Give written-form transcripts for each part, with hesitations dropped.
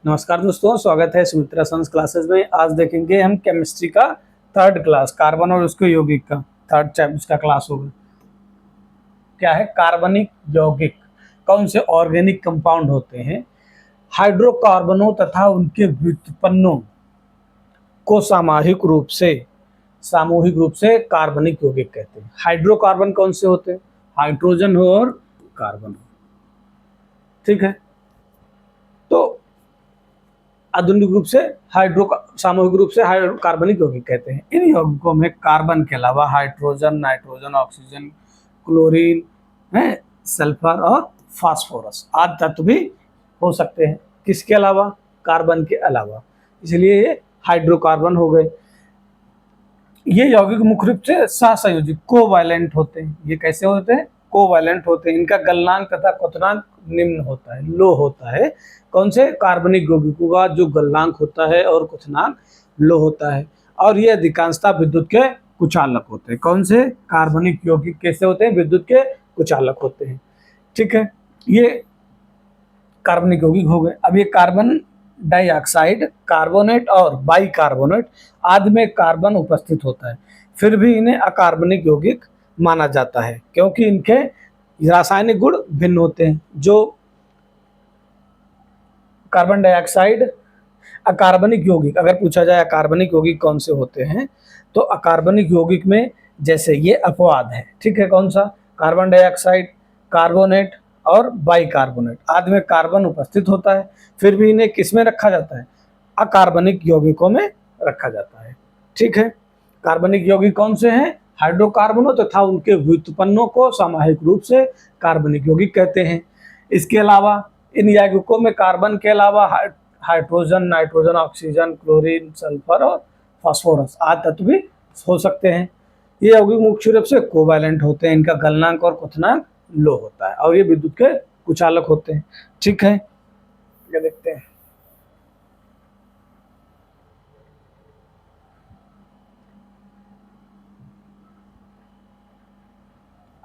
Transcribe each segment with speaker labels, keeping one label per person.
Speaker 1: नमस्कार दोस्तों, स्वागत है सुमित्रा साइंस क्लासेस में। आज देखेंगे हम केमिस्ट्री का थर्ड क्लास, कार्बन और उसके यौगिक का थर्ड चैप्टर का क्लास होगा। क्या है? कार्बनिक यौगिक कौन से ऑर्गेनिक कंपाउंड होते हैं? हाइड्रोकार्बनों तथा उनके व्युत्पन्नों को सामूहिक रूप से कार्बनिक यौगिक कहते हैं। हाइड्रोकार्बन कौन से होते हैं? हाइड्रोजन हो और कार्बन हो। ठीक है, तो आधुनिक रूप से सामूहिक रूप से कार्बनिक यौगिक कहते हैं। इन यौगिकों में कार्बन के अलावा हाइड्रोजन, नाइट्रोजन, ऑक्सीजन, क्लोरीन है, सल्फर और फास्फोरस आदि तत्व भी हो सकते हैं। किसके अलावा? कार्बन के अलावा, इसलिए ये हाइड्रोकार्बन हो गए। ये यौगिक मुख्य रूप से सहसंयोजी कोवैलेंट होते हैं। ये कैसे होते हैं? कोवैलेंट होते हैं। इनका गलनांक तथा क्वथनांक निम्न होता है, लो होता है। कौन से? कार्बनिक यौगिकों का जो गलनांक होता है और क्वथनांक लो होता है। और ये अधिकांशतः विद्युत के कुचालक होते हैं। कौन से? कार्बनिक यौगिक कैसे होते हैं? विद्युत के कुचालक होते हैं। ठीक है, ये कार्बनिक यौगिक हो गए। अब ये कार्बन डाइऑक्साइड, कार्बोनेट और बाइकार्बोनेट आदि में कार्बन उपस्थित होता है, फिर भी इन्हें अकार्बनिक यौगिक माना जाता है क्योंकि इनके रासायनिक गुण भिन्न होते हैं। जो कार्बन डाइऑक्साइड अकार्बनिक यौगिक, अगर पूछा जाए अकार्बनिक यौगिक कौन से होते हैं, तो अकार्बनिक यौगिक में जैसे ये अपवाद है। ठीक है, कौन सा? कार्बन डाइऑक्साइड, कार्बोनेट और बाइकार्बोनेट आदि में कार्बन उपस्थित होता है, फिर भी इन्हें किस में रखा जाता है? अकार्बनिक यौगिकों में रखा जाता है। ठीक है, कार्बनिक यौगिक कौन से हैं? हाइड्रोकार्बनों तथा उनके व्युत्पन्नों को सामूहिक रूप से कार्बनिक यौगिक कहते हैं। इसके अलावा इन यौगिकों में कार्बन के अलावा hydrogen, nitrogen, oxygen, chlorine, sulphur और फास्फोरस आदि तत्व भी हो सकते हैं। ये यौगिक मुख्य रूप से कोवैलेंट होते हैं। इनका गलनांक और क्वथनांक लो होता है और ये विद्युत के कुचालक होते हैं। ठीक है, ये देखते हैं।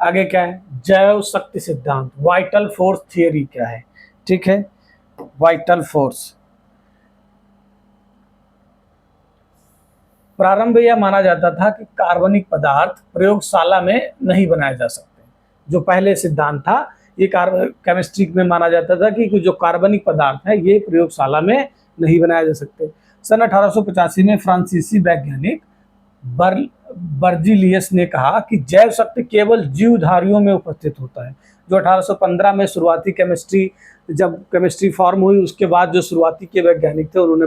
Speaker 1: आगे क्या है? जैव शक्ति सिद्धांत, वाइटल फोर्स थियरी क्या है? ठीक है, वाइटल फोर्स प्रारंभ यह माना जाता था कि कार्बनिक पदार्थ प्रयोगशाला में नहीं बनाए जा सकते। जो पहले सिद्धांत था, ये केमिस्ट्री में माना जाता था कि जो कार्बनिक पदार्थ है ये प्रयोगशाला में नहीं बनाए जा सकते। सन 1885 में फ्रांसीसी वैज्ञानिक बर्जीलियस ने कहा कि जैव शक्ति केवल जीवधारियों में उपस्थित होता है। जो 1815 में शुरुआती केमिस्ट्री, जब केमिस्ट्री फॉर्म हुई, उसके बाद जो शुरुआती के वैज्ञानिक थे उन्होंने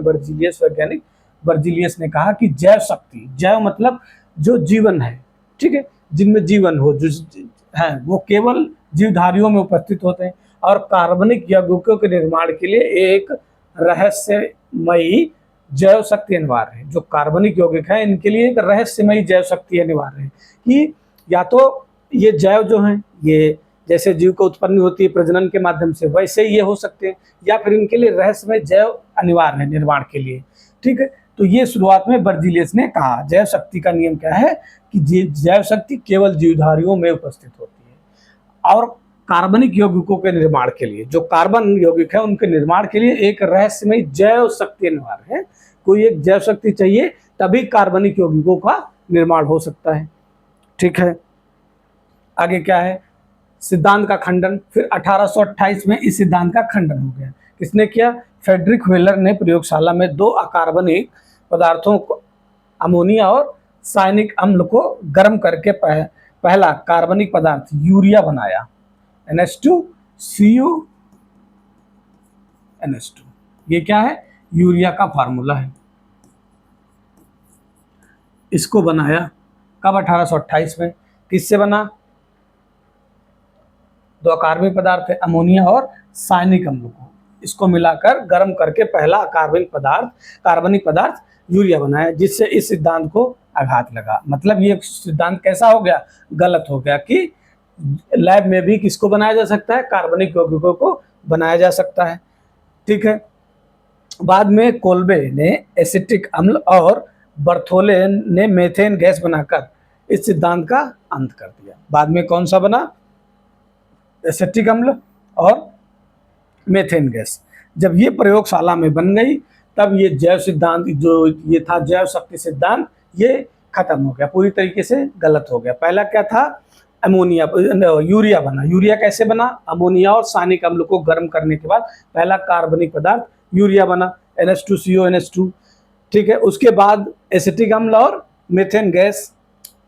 Speaker 1: बर्जीलियस ने कहा कि जैव शक्ति, जैव मतलब जो जीवन है, ठीक है, जिनमें जीवन हो, जो है वो केवल जीवधारियों में उपस्थित होते हैं। और कार्बनिक यौगिकों के निर्माण के लिए एक रहस्यमयी जैव शक्ति अनिवार्य है। जो कार्बनिक यौगिक है इनके लिए एक रहस्यमयी जैव शक्ति अनिवार्य है कि या तो ये जैव जो हैं ये जैसे जीव को उत्पन्न होती है प्रजनन के माध्यम से, वैसे ये हो सकते हैं, या फिर इनके लिए रहस्यमय जैव अनिवार्य है निर्माण के लिए। ठीक है, तो ये शुरुआत में बर्जीलियस ने कहा। जैव शक्ति का नियम क्या है कि जैव शक्ति केवल जीवधारियों में उपस्थित होती है। और कार्बनिक यौगिकों के निर्माण के लिए, जो कार्बन यौगिक है उनके निर्माण के लिए एक रहस्यमय जैव शक्ति अनिवार्य है। कोई एक जैव शक्ति चाहिए, तभी कार्बनिक यौगिकों का निर्माण हो सकता है। ठीक है, आगे क्या है? सिद्धांत का खंडन। फिर 1828 में इस सिद्धांत का खंडन हो गया। किसने किया? फ्रेडरिक व्हीलर ने प्रयोगशाला में दो अकार्बनिक पदार्थों को, अमोनिया और साइनिक अम्ल को गर्म करके पहला कार्बनिक पदार्थ यूरिया बनाया, NH2Cu NH2। ये क्या है? यूरिया का फार्मूला है। इसको बनाया कब? 1828 में। किससे बना? दो अकार्बनिक पदार्थ है, अमोनिया और साइनिक अम्ल को, इसको मिलाकर गर्म करके पहला कार्बनिक पदार्थ यूरिया बनाया, जिससे इस सिद्धांत को आघात लगा। मतलब ये सिद्धांत कैसा हो गया? गलत हो गया कि लैब में भी किसको बनाया जा सकता है? कार्बनिक यौगिकों को बनाया जा सकता है। ठीक है, बाद में कोल्बे ने एसिटिक अम्ल और बर्थोले ने मेथेन गैस बनाकर इस सिद्धांत का अंत कर दिया। बाद में कौन सा बना? एसिटिक अम्ल और मेथेन गैस। जब ये प्रयोगशाला में बन गई तब ये जैव सिद्धांत जो ये था जैव शक्ति सिद्धांत, ये खत्म हो गया, पूरी तरीके से गलत हो गया। पहला क्या था, अमोनिया, यूरिया बना। यूरिया कैसे बना, अमोनिया और सानिक अम्ल को गर्म करने के बाद पहला कार्बनिक पदार्थ यूरिया बना, NH2CO NH2। ठीक है, उसके बाद एसिटिक अम्ल और मीथेन गैस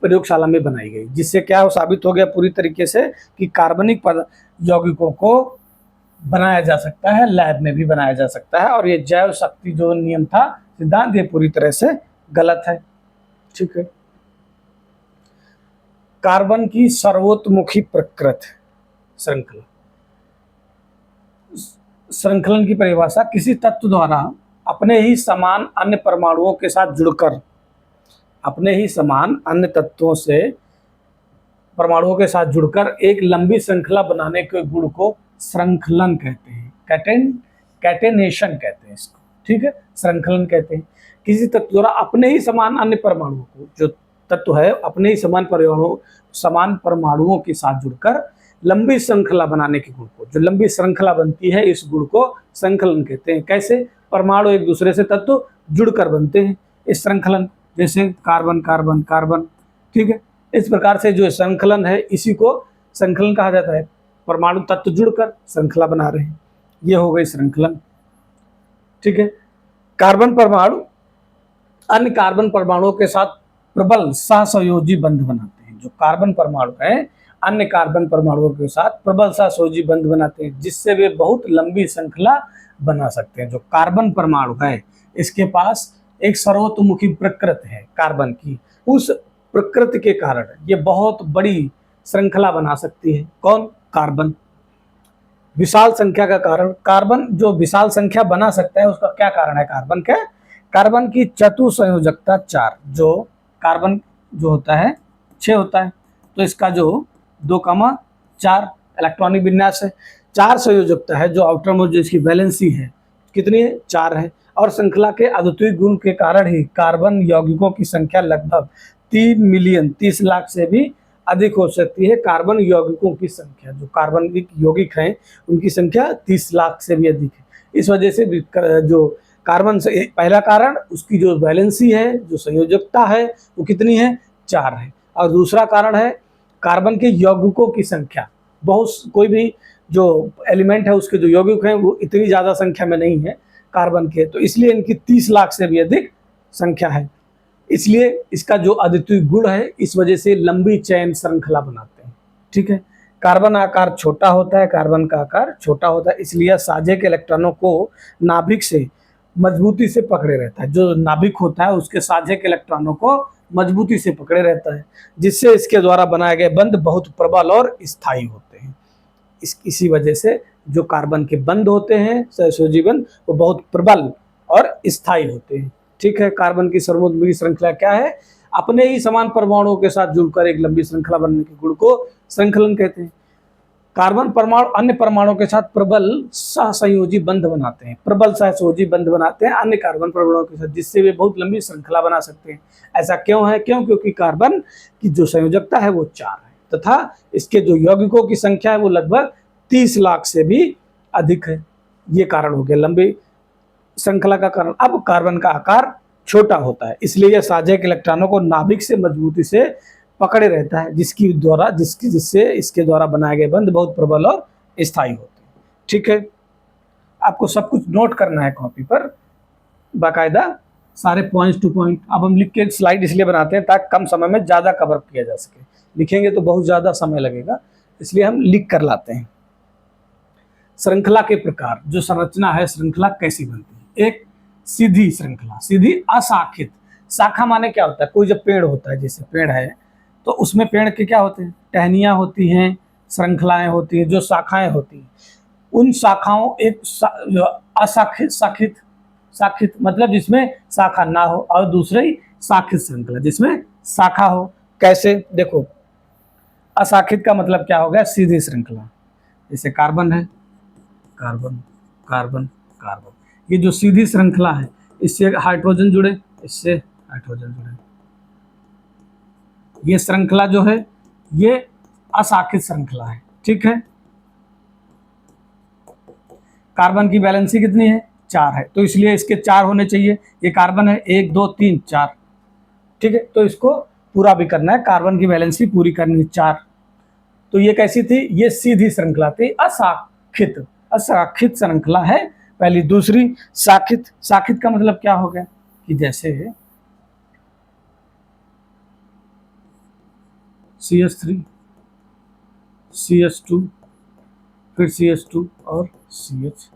Speaker 1: प्रयोगशाला में बनाई गई, जिससे क्या हो साबित हो गया पूरी तरीके से कि कार्बनिक यौगिकों को बनाया जा सकता है, लैब में भी बनाया जा सकता है। और ये जैव शक्ति जो नियम था, सिद्धांत, ये पूरी तरह से गलत है। ठीक है, कार्बन की सर्वतोमुखी प्रकृति श्रृंखला। श्रृंखलन की परिभाषा किसी तत्व द्वारा अपने ही समान अन्य परमाणुओं के साथ जुड़कर, अपने ही समान अन्य तत्वों से परमाणुओं के साथ जुड़कर एक लंबी श्रृंखला बनाने के गुण को श्रृंखलन कहते हैं। कैटेनेशन कहते हैं इसको। ठीक है, श्रृंखलन कहते हैं किसी तत्व द्वारा अपने ही समान अन्य परमाणुओं को, जो तत्व है अपने ही समान परमाणुओं के साथ जुड़कर लंबी श्रृंखला बनाने के गुण को, जो लंबी श्रृंखला बनती है, इस गुण को श्रृंखलन कहते हैं। कैसे, परमाणु एक दूसरे से तत्व जुड़कर बनते हैं, इस श्रृंखलन, जैसे कार्बन कार्बन कार्बन। ठीक है, इस प्रकार से जो श्रृंखलन है, इसी को श्रृंखलन कहा जाता है। परमाणु तत्व जुड़कर श्रृंखला बना रहे हैं, ये हो गई श्रृंखलन। ठीक है, कार्बन परमाणु अन्य कार्बन परमाणुओं के साथ प्रबल सहसंयोजी बंध बनाते हैं। जो कार्बन परमाणु है, अन्य कार्बन परमाणुओं के साथ प्रबल सहसंयोजी बंध बनाते हैं, जिससे वे बहुत लंबी श्रृंखला बना सकते हैं। जो कार्बन परमाणु है, इसके पास एक सर्वतोमुखी प्रकृति है कार्बन की, उस प्रकृति के कारण ये बहुत बड़ी श्रृंखला बना सकती है। कौन, कार्बन। विशाल संख्या का कारण, कार्बन जो विशाल संख्या बना सकता है, उसका क्या कारण है कार्बन का, कार्बन की चतुसंयोजकता 4। जो कार्बन जो होता है 6 होता है, तो इसका जो 2,4 इलेक्ट्रॉनिक विन्यास है, 4 संयोजकता है। जो आउटर मोस्ट जो इसकी वैलेंसी है कितनी है, 4 है। और श्रृंखला के अद्वितीय गुण के कारण ही कार्बन यौगिकों की संख्या लगभग 3 मिलियन 30 लाख से भी अधिक हो सकती है। कार्बन यौगिकों की संख्या, जो कार्बन यौगिक हैं, उनकी संख्या 30 लाख से भी अधिक है। इस वजह से जो कार्बन से पहला कारण, उसकी जो वैलेंसी है, जो संयोजकता है, वो कितनी है, 4 है। और दूसरा कारण है कार्बन के यौगिकों की संख्या, बहुत कोई भी जो एलिमेंट है उसके जो यौगिक हैं वो इतनी ज़्यादा संख्या में नहीं है कार्बन के, तो इसलिए इनकी 30 लाख से भी अधिक संख्या है। इसलिए इसका जो अद्वितीय गुण है, इस वजह से लंबी चैन श्रृंखला बनाते हैं। ठीक है, कार्बन आकार छोटा होता है, कार्बन का आकार छोटा होता है, इसलिए साझे के इलेक्ट्रॉनों को नाभिक से मजबूती से पकड़े रहता है। जो नाभिक होता है उसके साझे के इलेक्ट्रॉनों को मजबूती से पकड़े रहता है, जिससे इसके द्वारा बनाए गए बंध बहुत प्रबल और स्थायी होते हैं। इसी वजह से जो कार्बन के बंध होते हैं, सहसंयोजी बंध, वो बहुत प्रबल और स्थायी होते हैं। ठीक है, कार्बन की सर्वतोमुखी श्रृंखला क्या है, अपने ही समान परमाणुओं के साथ जुड़कर एक लंबी श्रृंखला बनने के गुण को श्रृंखलन कहते हैं। कार्बन परमाणु अन्य परमाणुओं के साथ प्रबल सहसंयोजी बंध बनाते हैं, प्रबल सहसंयोजी बंध बनाते हैं अन्य कार्बन परमाणुओं के साथ, जिससे वे बहुत लंबी श्रृंखला बना सकते हैं। ऐसा क्यों है, क्योंकि कार्बन की जो संयोजकता है वो 4 है, तथा इसके जो यौगिकों की संख्या है वो लगभग 30 लाख से भी अधिक है। ये कारण हो गया लंबी श्रृंखला का कारण। अब कार्बन का आकार छोटा होता है, इसलिए यह साझे के इलेक्ट्रॉनों को नाभिक से मजबूती से पकड़े रहता है, जिससे इसके द्वारा बनाए गए बंध बहुत प्रबल और स्थायी होते हैं। ठीक है, आपको सब कुछ नोट करना है कॉपी पर बाकायदा, सारे पॉइंट्स टू पॉइंट। अब हम लिख के स्लाइड इसलिए बनाते हैं ताकि कम समय में ज़्यादा कवर किया जा सके, लिखेंगे तो बहुत ज़्यादा समय लगेगा, इसलिए हम लिख कर लाते हैं। श्रृंखला के प्रकार, जो संरचना है श्रृंखला कैसी बनती है। एक सीधी श्रृंखला, सीधी अशाखित। शाखा माने क्या होता है, कोई जब पेड़ होता है, जैसे पेड़ है तो उसमें पेड़ के क्या होते हैं, टहनियाँ होती हैं, श्रृंखलाएं होती हैं, जो शाखाएं होती हैं, उन शाखाओं एक शाखित मतलब जिसमें शाखा ना हो, और दूसरी शाखित श्रृंखला जिसमें शाखा हो। कैसे, देखो अशाखित का मतलब क्या हो गया, सीधी श्रृंखला, जैसे कार्बन है, कार्बन कार्बन कार्बन, ये जो सीधी श्रृंखला है, इससे हाइड्रोजन जुड़े, इससे हाइड्रोजन जुड़े, ये श्रृंखला जो है ये अशाखित श्रृंखला है। ठीक है, कार्बन की वैलेंसी कितनी है, 4 है, तो इसलिए इसके 4 होने चाहिए। ये कार्बन है, 1 2 3 4, ठीक है, तो इसको पूरा भी करना है, कार्बन की वैलेंसी पूरी करनी है 4। तो ये कैसी थी, ये सीधी श्रृंखला थी, अशाखित, अशाखित श्रृंखला है पहली। दूसरी शाखित, शाखित का मतलब क्या हो गया कि जैसे CH3 CH2 फिर CH2 और CH,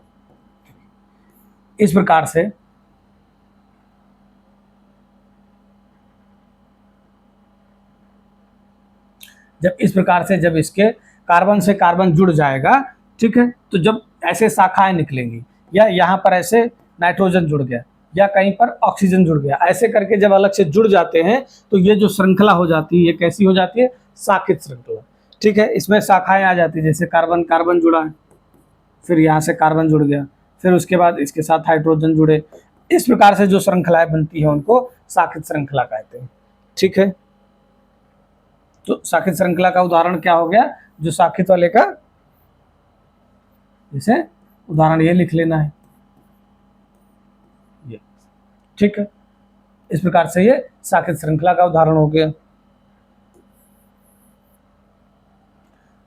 Speaker 1: इस प्रकार से जब इसके कार्बन से कार्बन जुड़ जाएगा, ठीक है, तो जब ऐसे शाखाएं निकलेंगी, या यहाँ पर ऐसे नाइट्रोजन जुड़ गया या कहीं पर ऑक्सीजन जुड़ गया, ऐसे करके जब अलग से जुड़ जाते हैं तो ये जो श्रृंखला हो जाती है, ये कैसी हो जाती है, शाखित श्रृंखला, ठीक है। इसमें शाखाएं आ जाती है, जैसे कार्बन कार्बन जुड़ा है, फिर यहाँ से कार्बन जुड़ गया, फिर उसके बाद इसके साथ हाइड्रोजन जुड़े, इस प्रकार से जो श्रृंखलाएं बनती है उनको शाखित श्रृंखला कहते हैं, ठीक है। तो शाखित श्रृंखला का उदाहरण क्या हो गया, जो शाखित वाले का, जैसे उदाहरण ये लिख लेना है, ये, ठीक है। इस प्रकार से ये शाखित श्रृंखला का उदाहरण हो गया।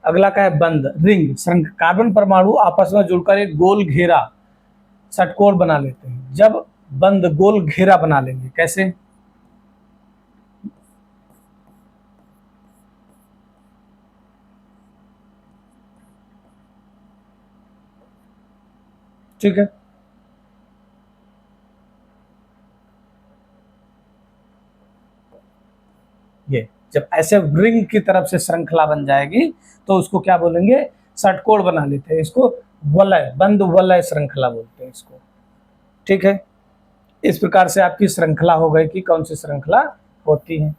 Speaker 1: अगला क्या है, बंद, रिंग, कार्बन परमाणु आपस में जुड़कर एक गोल घेरा, षटकोण बना लेते हैं। जब बंद गोल घेरा बना लेंगे, कैसे, ठीक है, ये जब ऐसे रिंग की तरफ से श्रृंखला बन जाएगी तो उसको क्या बोलेंगे, षटकोण बना लेते हैं, इसको वलय, बंद वलय श्रृंखला बोलते हैं इसको, ठीक है। इस प्रकार से आपकी श्रृंखला हो गई कि कौन सी श्रृंखला होती है।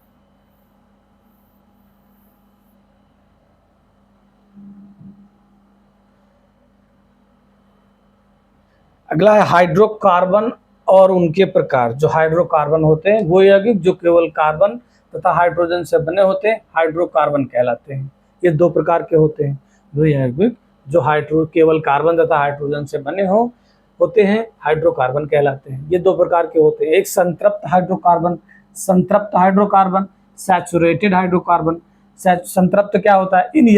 Speaker 1: अगला है हाइड्रोकार्बन और उनके प्रकार। जो हाइड्रोकार्बन होते हैं वो यौगिक जो केवल कार्बन तथा हाइड्रोजन से बने होते हैं, हाइड्रोकार्बन कहलाते हैं। ये दो प्रकार के होते हैं, वो यौगिक जो केवल कार्बन तथा हाइड्रोजन से बने होते हैं, हाइड्रोकार्बन कहलाते हैं। ये दो प्रकार के होते हैं, एक संतृप्त हाइड्रोकार्बन, संतृप्त हाइड्रोकार्बन, सैचुरेटेड हाइड्रोकार्बन। संतृप्त क्या होता है, इन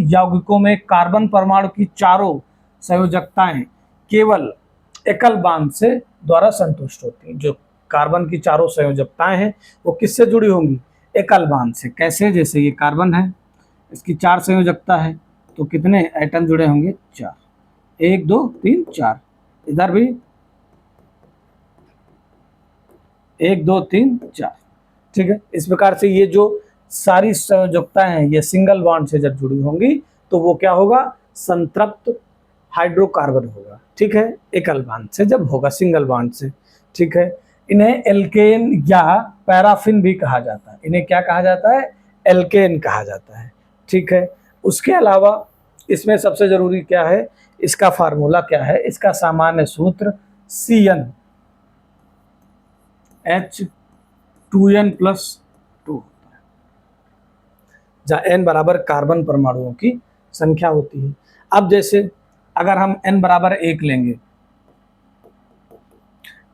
Speaker 1: यौगिकों में कार्बन परमाणु की चारों संयोजकताएं केवल एकल बांध से द्वारा संतुष्ट होती हैं। जो कार्बन की चारों संयोजकताएं हैं वो किससे जुड़ी होंगी, एकल बांध से। कैसे, जैसे ये कार्बन है, इसकी 4 संयोजकता है, तो कितने एटम जुड़े होंगे, 4, 1 2 3 4, इधर भी 1 2 3 4, ठीक है। इस प्रकार से ये जो सारी संयोजकताएं हैं ये सिंगल बॉन्ड से जब जुड़ी होंगी तो वो क्या होगा, संतृप्त हाइड्रोकार्बन होगा, ठीक है, एकल बांध से जब होगा, सिंगल बांध से, ठीक है। इन्हें एल्केन या पैराफिन भी कहा जाता है। इन्हें क्या कहा जाता है, एल्केन कहा जाता है, ठीक है। उसके अलावा इसमें सबसे जरूरी क्या है, इसका फार्मूला क्या है, इसका सामान्य सूत्र CN H2N+2 होता है, जहाँ N बराबर कार्बन परमाणुओं की संख्या होती है। अब जैसे अगर हम n बराबर 1 लेंगे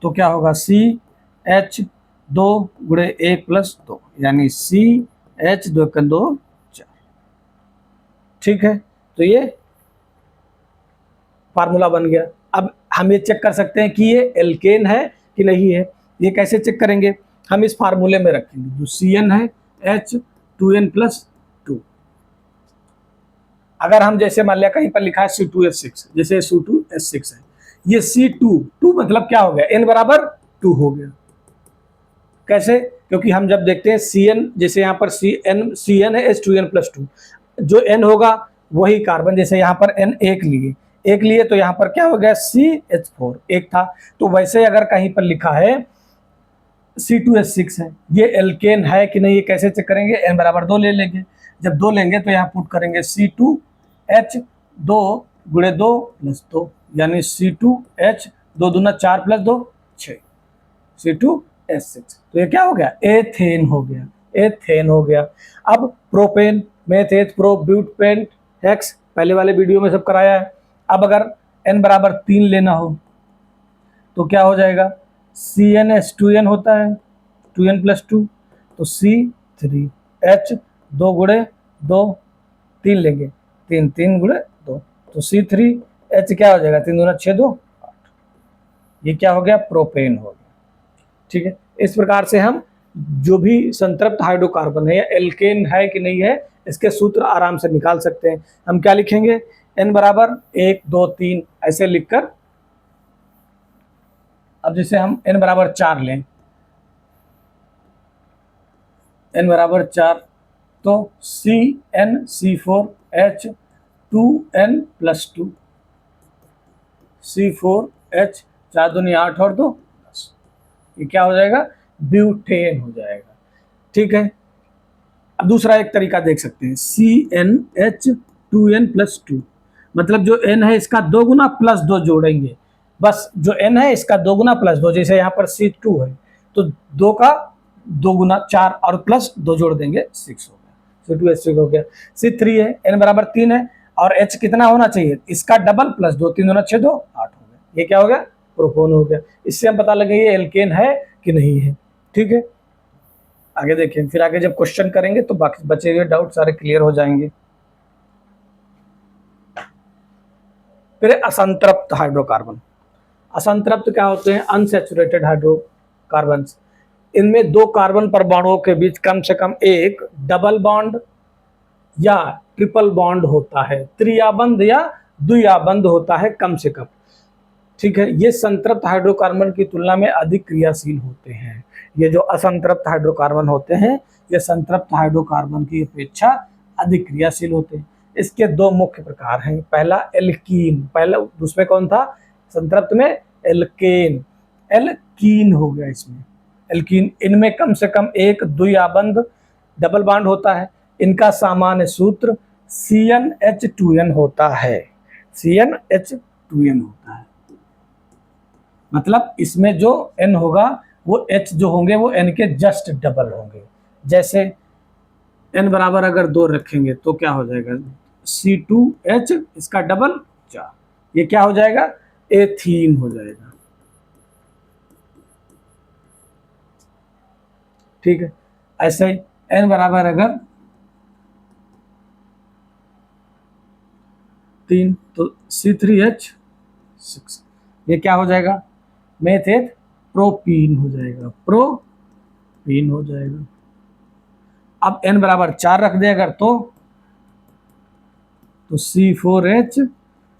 Speaker 1: तो क्या होगा, CH2 गुणे 1+2 यानी CH2 4, ठीक है। तो ये फार्मूला बन गया। अब हम ये चेक कर सकते हैं कि ये एल्केन है कि नहीं है। ये कैसे चेक करेंगे, हम इस फार्मूले में रखेंगे जो CN है H2N+2। अगर हम जैसे मान लिया कहीं पर लिखा है C2H6, जैसे C2H6 है, ये C2 मतलब क्या हो गया, N बराबर 2 हो गया। कैसे, क्योंकि हम जब देखते हैं CN, जैसे यहाँ पर CN है H2N+2, जो N होगा वही कार्बन, जैसे यहाँ पर N एक लिए तो यहाँ पर क्या हो गया, CH4 एक था। तो वैसे अगर कहीं पर लिखा है C2H6 है, ये एल्केन है कि नहीं, ये कैसे चेक करेंगे, N बराबर 2 ले लेंगे। जब 2 लेंगे तो यहाँ पुट करेंगे C2H2 गुणे 2+2 यानी C2H 2 दूना 4+2 6, C2H6। तो ये क्या हो गया, एथेन हो गया, एथेन हो गया। अब प्रोपेन, मेथ, एथ, प्रो, ब्यूट, पेंट, हेक्स, पहले वाले वीडियो में सब कराया है। अब अगर n बराबर 3 लेना हो तो क्या हो जाएगा, CnH2n होता है, 2n+2, तो C3H 2 गुणे 2, 3 लेंगे, 3 3 गुणे 2, तो C3H क्या हो जाएगा, 3 दूना 6 2 8, ये क्या हो गया, प्रोपेन हो गया। ठीक है, इस प्रकार से हम जो भी संतृप्त हाइड्रोकार्बन है या एल्केन है कि नहीं है, इसके सूत्र आराम से निकाल सकते हैं। हम क्या लिखेंगे, n बराबर 1 2 3 ऐसे लिखकर, अब जैसे हम n बराबर 4 लें, n बराबर 4, तो CnC4H 2n+2, C4H 4 दूनी 8 और 2 10, ये क्या हो जाएगा, ब्यूटेन हो जाएगा। ठीक है, अब दूसरा एक तरीका देख सकते हैं, CnH2n+2, मतलब जो n है इसका 2 गुना +2 जोड़ेंगे, बस जो n है इसका 2 गुना +2, जैसे यहाँ पर C2 है तो 2 का 2 गुना 4 और +2 जोड़ देंगे 6 हो गया, C2H6 हो गया। C3 है, n बराबर 3 है और H कितना होना चाहिए, इसका डबल +2, 3 दूना 6 2 8 हो गया, ये क्या हो गया, प्रोपोन हो गया। इससे हम पता लगे ये एल्केन है कि नहीं है। ठीक है, आगे देखें, फिर आगे जब क्वेश्चन करेंगे तो बाकी बचे हुए डाउट सारे क्लियर हो जाएंगे। फिर असंतृप्त हाइड्रोकार्बन, असंतृप्त क्या होते हैं, अनसैचुरेटेड हाइड्रोकार्बन। इनमें 2 कार्बन परमाणुओं के बीच कम से कम एक डबल बॉन्ड या ट्रिपल बॉन्ड होता है, त्रियाबंध या द्वियाबंध होता है कम से कम। ठीक है, ये संतृप्त हाइड्रोकार्बन की तुलना में अधिक क्रियाशील होते हैं। ये जो असंतृप्त हाइड्रोकार्बन होते हैं ये संतृप्त हाइड्रोकार्बन की अपेक्षा अधिक क्रियाशील होते हैं। इसके 2 मुख्य प्रकार हैं, पहला एल्कीन, पहला दूसरे कौन था, संतृप्त में एल्केन, एल्कीन हो गया इसमें एल्कीन। इनमें कम से कम एक द्विआबंध डबल बॉन्ड होता है। इनका सामान्य सूत्र CnH2n होता है, CnH2n होता है, मतलब इसमें जो n होगा वो H जो होंगे वो n के जस्ट डबल होंगे। जैसे n बराबर अगर 2 रखेंगे तो क्या हो जाएगा, C2H इसका डबल 4, ये क्या हो जाएगा, एथीन हो जाएगा। ठीक है, ऐसे ही n बराबर अगर 3 तो C3H6, ये क्या हो जाएगा, मेथेट प्रोपीन हो जाएगा, प्रोपीन हो जाएगा। अब n बराबर 4 रख दे अगर तो C4H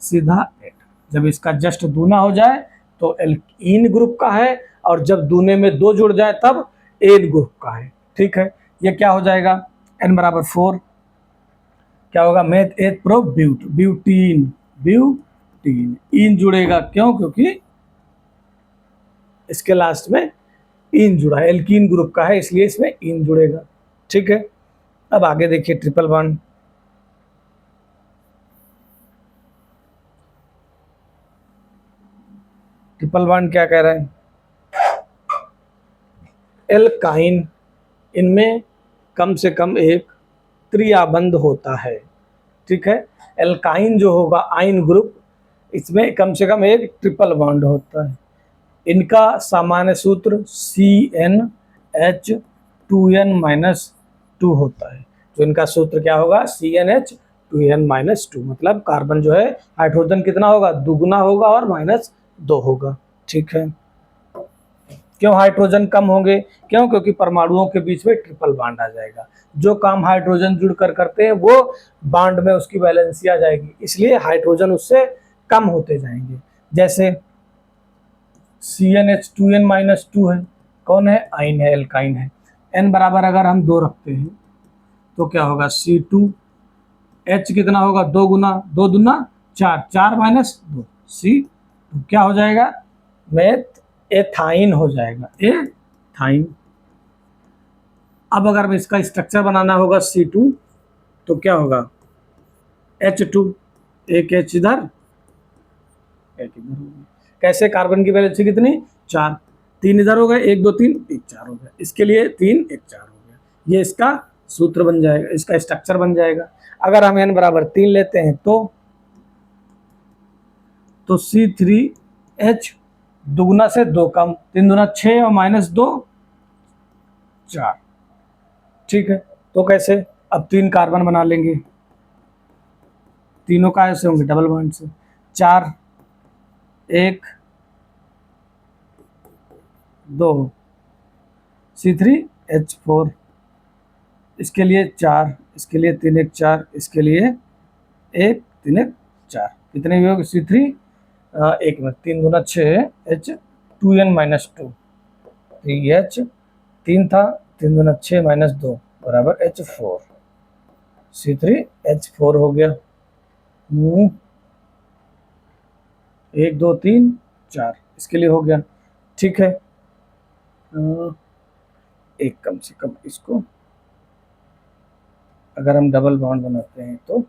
Speaker 1: सीधा 8, जब इसका जस्ट दूना हो जाए तो एल्कीन ग्रुप का है और जब दूने में 2 जुड़ जाए तब एन ग्रुप का है। ठीक है, ये क्या हो जाएगा, n बराबर 4, क्या होगा, meth 8 pro but, butene, butene, इन जुड़ेगा, क्यों, क्योंकि इसके लास्ट में इन जुड़ा है, एल्कीन ग्रुप का है इसलिए इसमें इन जुड़ेगा। ठीक है, अब आगे देखिए ट्रिपल बॉन्ड। ट्रिपल बॉन्ड क्या कह रहे हैं, एल्काइन, इनमें कम से कम एक त्रियाबंध होता है। ठीक है, एल्काइन जो होगा आइन ग्रुप, इसमें कम से कम एक ट्रिपल बॉन्ड होता है। इनका सामान्य सूत्र CnH2n-2 होता है। जो इनका सूत्र क्या होगा, CnH2n-2, मतलब कार्बन जो है हाइड्रोजन कितना होगा, दुगुना होगा और -2 होगा। ठीक है, क्यों हाइड्रोजन कम होंगे, क्यों, क्योंकि परमाणुओं के बीच में ट्रिपल बॉन्ड आ जाएगा। जो काम हाइड्रोजन जुड़कर करते हैं वो बॉन्ड में उसकी वैलेंसी आ जाएगी, इसलिए हाइड्रोजन उससे कम होते जाएंगे। जैसे CnH2n-2 है, कौन है, आइन है, एल्काइन है। n बराबर अगर हम 2 रखते हैं तो क्या होगा, C2H कितना होगा, 2 गुना 2 दूना 4, 4 -2, C तो क्या हो जाएगा, मेथ एथाइन हो जाएगा, एथाइन। अब अगर इसका स्ट्रक्चर बनाना होगा C2 तो क्या होगा, H2, एक H इधर एक इधर होगा। कैसे, कार्बन की वैलेंसी कितनी, 4, 3 इधर हो गए, 1 2 3 1 4 हो गया, इसके लिए 3 1 4 हो गया, ये इसका सूत्र बन जाएगा, इसका स्ट्रक्चर बन जाएगा। अगर हम n बराबर 3 लेते हैं तो तो C3H दुगुना से 2 कम, 3 दूना 6 और -2 4। ठीक है, तो कैसे, अब 3 कार्बन बना लेंगे, तीनों का ऐसे होंगे डबल बॉन्ड से, 4 1 2 C3H4, इसके लिए 4, इसके लिए 3 1 4, इसके लिए 1 3 1 4, कितने भी होंगे C3 एक में 3 दूना 6 H 2n-2 3H 3 था, 3 दूना 6 -2 बराबर H4, C3H4 हो गया। 1 2 3 4 इसके लिए हो गया। ठीक है, एक कम से कम इसको अगर हम डबल बॉन्ड बनाते हैं तो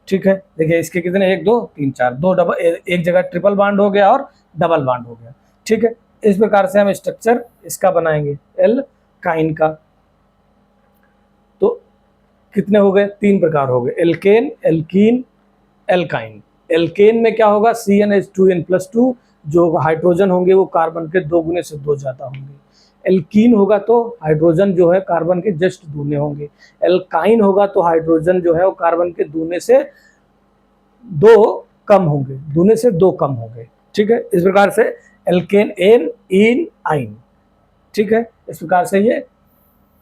Speaker 1: ठीक है, देखिए इसके कितने 1 2 3 4, दो डबल, एक जगह ट्रिपल बॉन्ड हो गया और डबल बॉन्ड हो गया। ठीक है, इस प्रकार से हम स्ट्रक्चर इसका बनाएंगे एल्काइन का। तो कितने हो गए, 3 प्रकार हो गए, एल्केन, एल्कीन, एल्काइन। एल्केन में क्या होगा, CnH2n+2, जो हाइड्रोजन होंगे वो कार्बन के 2 गुने से 2 ज़्यादा होंगे। एल्कीन होगा तो हाइड्रोजन जो है कार्बन के जस्ट दूने होंगे। एल्काइन होगा तो हाइड्रोजन जो है वो कार्बन के दूने से 2 कम होंगे, दूने से 2 कम होंगे। ठीक है, इस प्रकार से एल्केन, एन, इन, आइन। ठीक है, इस प्रकार से ये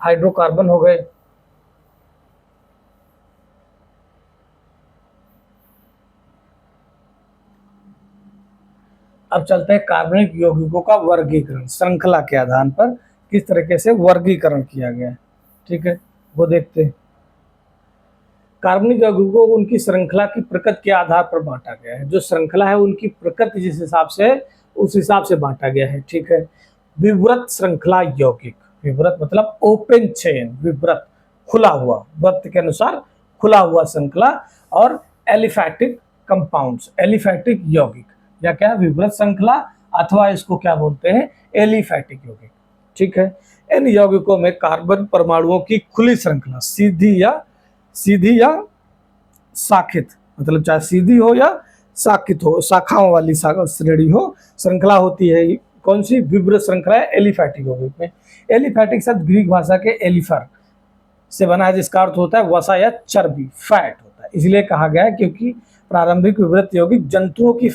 Speaker 1: हाइड्रोकार्बन हो गए। अब चलते हैं कार्बनिक यौगिकों का वर्गीकरण, श्रृंखला के आधार पर किस तरीके से वर्गीकरण किया गया है। ठीक है, वो देखते हैं। कार्बनिक यौगिकों को उनकी श्रृंखला की प्रकृति के आधार पर बांटा गया है। जो श्रृंखला है उनकी प्रकृति जिस हिसाब से है उस हिसाब से बांटा गया है। ठीक है, विवृत श्रृंखला यौगिक, विवृत मतलब ओपन चेन, विवृत खुला हुआ, वृत्त के अनुसार खुला हुआ श्रृंखला, और एलिफैटिक कंपाउंड्स, एलिफैटिक यौगिक, या क्या विवृत श्रृंखला अथवा इसको क्या बोलते हैं, एलिफैटिक यौगिक। ठीक है, इन यौगिकों में कार्बन परमाणुओं की खुली श्रृंखला, सीधी या शाखित, मतलब चाहे सीधी हो या शाखित हो, शाखाओं वाली श्रेणी हो, श्रृंखला होती है। कौन सी, विवृत श्रृंखला है एलिफैटिक यौगिक में। एलिफैटिक शब्द ग्रीक भाषा के एलिफर से बना है, जिसका अर्थ होता है वसा या चर्बी, फैट होता है। इसलिए कहा गया है क्योंकि प्रारंभिक विवृत यौगिक जंतुओं की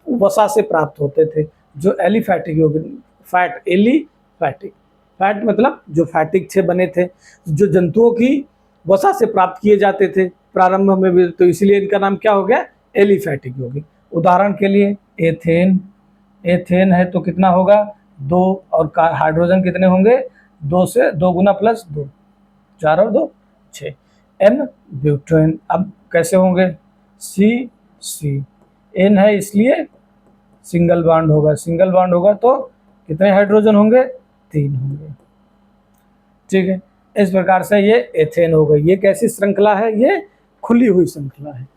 Speaker 1: वसा से प्राप्त होते थे। जो एलिफैटिक यौगिक, फैट, एलिफैटिक, फैट मतलब जो फैटिक से बने थे, जो जंतुओं की वसा से प्राप्त किए जाते थे प्रारंभ में भी, तो इसलिए इनका नाम क्या हो गया, एलिफैटिक यौगिक। उदाहरण के लिए एथेन, एथेन है तो कितना होगा 2, और हाइड्रोजन कितने होंगे 2 से 2 गुना प्लस 2, 4 और 2 6। एन ब्यूटेन, अब कैसे होंगे, सी एन है इसलिए सिंगल बॉन्ड होगा, सिंगल बॉन्ड होगा तो कितने हाइड्रोजन होंगे, 3 होंगे। ठीक है, इस प्रकार से ये एथेन हो गई। ये कैसी श्रृंखला है, ये खुली हुई श्रृंखला है।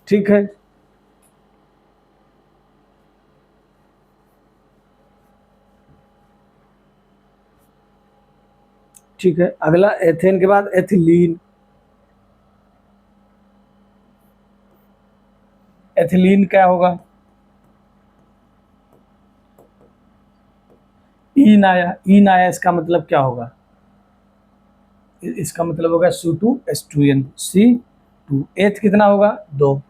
Speaker 1: ठीक है, ठीक है, अगला एथेन के बाद एथिलीन। एथिलीन क्या होगा, ईन आया, ईन आया, इसका मतलब क्या होगा, इसका मतलब होगा C2H2n, C2, एथ कितना होगा 2,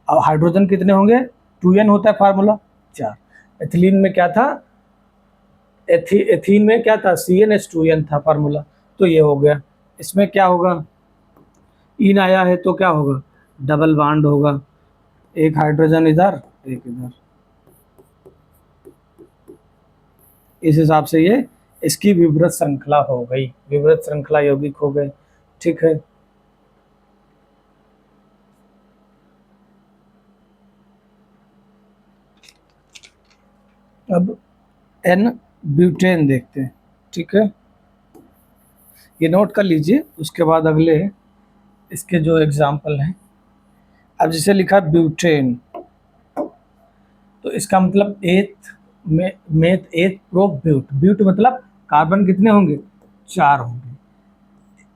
Speaker 1: और हाइड्रोजन कितने होंगे 2n होता है फार्मूला 4। एथिलीन में क्या था, एथीन में क्या था, CnH2n था फार्मूला, तो ये हो गया। इसमें क्या होगा, इन आया है तो क्या होगा, डबल बॉन्ड होगा, एक हाइड्रोजन इधर एक इधर, इस हिसाब से ये इसकी विवृत श्रृंखला हो गई, विवृत श्रृंखला यौगिक हो गए। ठीक है, अब एन ब्यूटेन देखते हैं। ठीक है, ये नोट कर लीजिए, उसके बाद अगले इसके जो एग्जाम्पल हैं। अब जैसे लिखा ब्यूटेन, तो इसका मतलब एथ में मेथ एथ प्रो ब्यूट, ब्यूट मतलब कार्बन कितने होंगे 4 होंगे।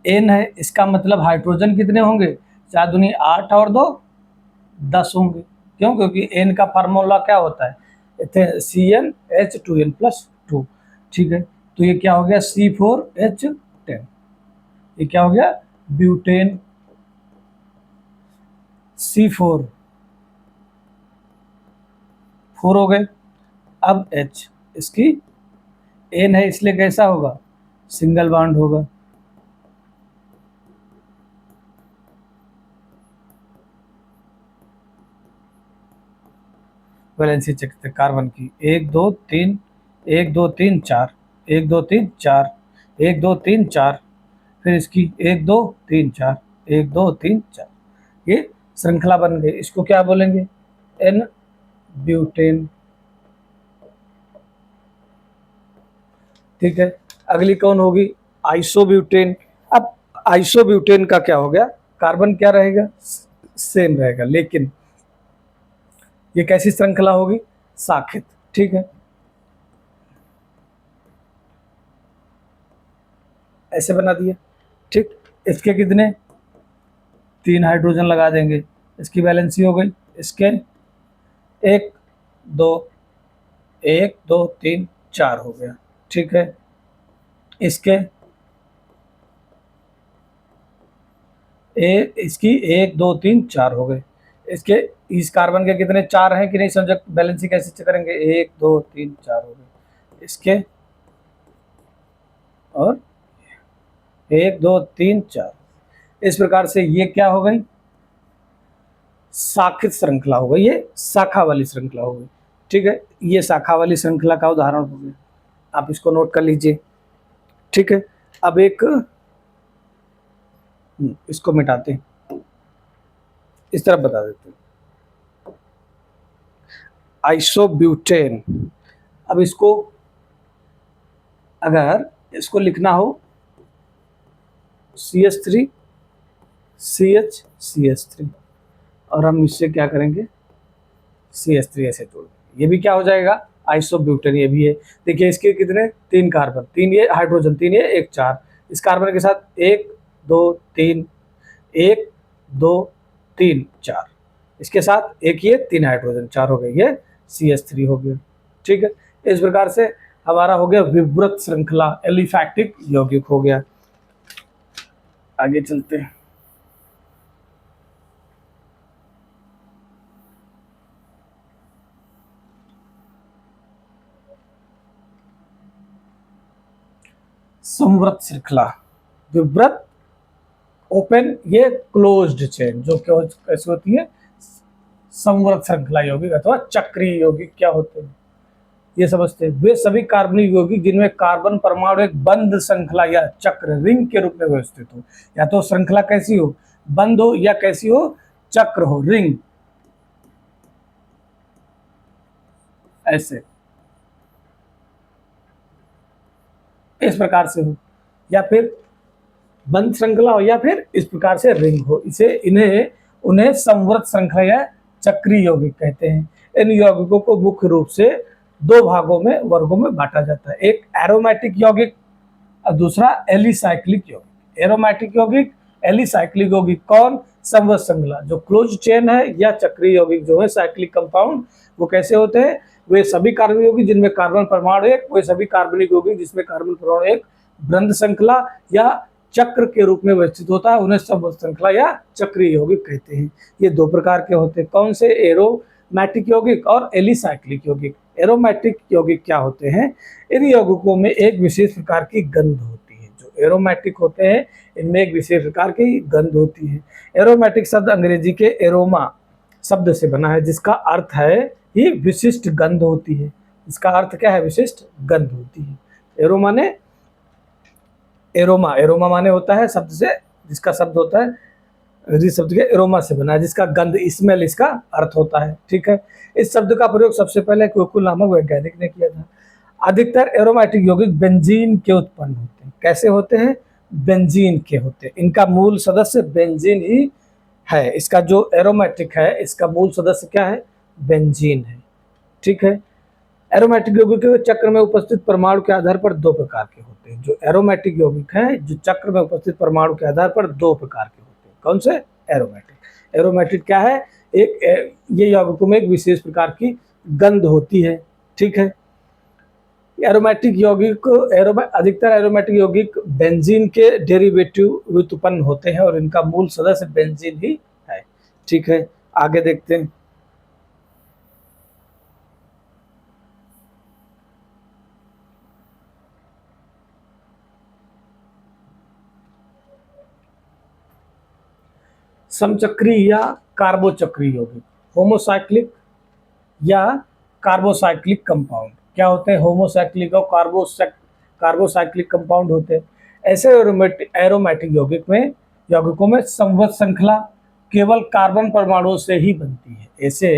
Speaker 1: एन है, इसका मतलब हाइड्रोजन कितने होंगे चार दूनी 8 और 2 10 होंगे। क्यों? क्योंकि एन का फार्मूला क्या होता है? CnH2n+2। ठीक है, तो ये क्या हो गया? C4H10। ये क्या हो गया? ब्यूटेन C4 4 हो गए। अब H इसकी एन है इसलिए कैसा होगा? सिंगल बॉन्ड होगा। वैलेंसी चेक करते हैं कार्बन की। 1 2 3 1 2 3 4 1 2 3 4 1 2 3 4, फिर इसकी 1 2 3 4 1 2 3 4, ये श्रृंखला बन गई। इसको क्या बोलेंगे? N butane. ठीक है, अगली कौन होगी? आइसोब्यूटेन। अब आइसोब्यूटेन का क्या हो गया? कार्बन क्या रहेगा? सेम रहेगा, लेकिन ये कैसी श्रृंखला होगी? साखित। ठीक है, ऐसे बना दिया। ठीक, इसके कितने? 3 हाइड्रोजन लगा देंगे, इसकी वैलेंसी हो गई इसके 1 2 1 2 3 4 हो गया। ठीक है, इसके इसकी 1 2 3 4 हो गए। इसके इस कार्बन के कितने? 4 हैं कि नहीं? समझो बैलेंसिंग कैसे चेक करेंगे? 1 2 3 4 हो गए इसके, और 1 2 3 4। इस प्रकार से ये क्या हो गई? शाखित श्रृंखला हो गई, ये शाखा वाली श्रृंखला हो गई। ठीक है, ये शाखा वाली श्रृंखला का उदाहरण हो गया, आप इसको नोट कर लीजिए। ठीक है, अब एक इसको मिटाते हैं, इस तरफ बता देते हैं। आइसोब्यूटेन। अब इसको अगर इसको लिखना हो CH3 CH CH3, और हम इससे क्या करेंगे? CH3 ऐसे जोड़, ये भी क्या हो जाएगा? आइसोब्यूटेन। ये भी है। देखिए इसके कितने? 3 कार्बन, 3 ये हाइड्रोजन, 3 ये 1 4। इस कार्बन के साथ 1 2 3 1 2 3 4, इसके साथ एक ये 3 हाइड्रोजन, 4 हो गए, ये CH3 हो गया। ठीक है, इस प्रकार से हमारा हो गया विवृत श्रृंखला, एलिफैक्टिक यौगिक हो गया। आगे चलते हैं। संवृत श्रृंखला। विवृत ओपन, ये क्लोज्ड चेन। जो कैसे होती है? संवृत श्रृंखला यौगिक अथवा चक्रीय यौगिक क्या होते हैं ये समझते हैं। वे सभी कार्बनिक यौगिक जिनमें कार्बन परमाणु एक बंद श्रृंखला या चक्र रिंग के रूप में व्यवस्थित हो। या तो श्रृंखला कैसी हो? बंद हो, या कैसी हो? चक्र हो, रिंग, ऐसे इस प्रकार से हो, या फिर बंद श्रृंखला हो, या फिर इस प्रकार से रिंग हो। इसे उन्हें संवृत श्रृंखला या चक्रीय यौगिक कहते हैं। इन यौगिकों को मुख्य रूप से 2 वर्गों में बांटा जाता है। एक एरोमेटिक यौगिक और दूसरा एलिसाइक्लिक यौगिक। एरोमेटिक यौगिक, एलिसाइक्लिक यौगिक कौन? संवृत श्रृंखला जो क्लोज चेन है, या चक्रीय यौगिक जो है साइक्लिक कंपाउंड, वो कैसे होते हैं? वे सभी कार्बनिक यौगिक जिनमें कार्बन परमाणु एक, वे सभी कार्बनिक यौगिक जिसमें कार्बन परमाणु एक बंध श्रृंखला या चक्र के रूप में व्यवस्थित होता है, उन्हें संवृत श्रृंखला या चक्रीय यौगिक कहते हैं। ये 2 प्रकार के होते हैं। कौन से? एरोमेटिक यौगिक और एलिसाइक्लिक यौगिक। एरोमेटिक यौगिक क्या होते हैं? इन यौगिकों में एक विशेष प्रकार की गंध होती है। जो एरोमेटिक होते हैं, इनमें एक विशेष प्रकार की गंध होती है। एरोमेटिक शब्द अंग्रेजी के एरोमा शब्द से बना है, जिसका अर्थ है ये विशिष्ट गंध होती है। इसका अर्थ क्या है? विशिष्ट गंध होती है। एरोमा ने एरोमा माने होता है शब्द से, जिसका शब्द होता है अंग्रेजी शब्द के एरोमा से बना है, जिसका गंध, स्मेल इसका अर्थ होता है। ठीक है, इस शब्द का प्रयोग सबसे पहले क्योकुल नामक वैज्ञानिक ने किया था। अधिकतर एरोमेटिक यौगिक बेंजीन के उत्पन्न होते हैं। कैसे होते हैं? बेंजीन के होते हैं। इनका मूल सदस्य बेंजीन ही है। इसका जो एरोमेटिक है, इसका मूल सदस्य क्या है? बेंजीन है। ठीक है, एरोमेटिक यौगिक के चक्र में उपस्थित परमाणु के आधार पर 2 प्रकार के होते हैं। जो एरोमेटिक यौगिक हैं, जो चक्र में उपस्थित परमाणु के आधार पर 2 प्रकार के होते हैं। कौन से? एरोमेटिक। एरोमेटिक क्या है? ये यौगिकों में एक विशेष प्रकार की गंध होती है। ठीक है। एरोमेटिक यौगिक अधिकतर एरोमेटिक यौगिक बेंजीन के डेरिवेटिव व्युत्पन्न होते हैं और इनका मूल सदस्य बेंजीन ही है। ठीक है, आगे देखते हैं। समचक्री या कार्बोचक्री यौगिक, होमोसाइक्लिक या कार्बोसाइक्लिक कंपाउंड। क्या होते हैं? होमोसाइक्लिक और कार्बोसाइक्लिक कंपाउंड होते हैं। ऐसे एरोमेटिक यौगिकों में संवहन श्रृंखला केवल कार्बन परमाणुओं से ही बनती है। ऐसे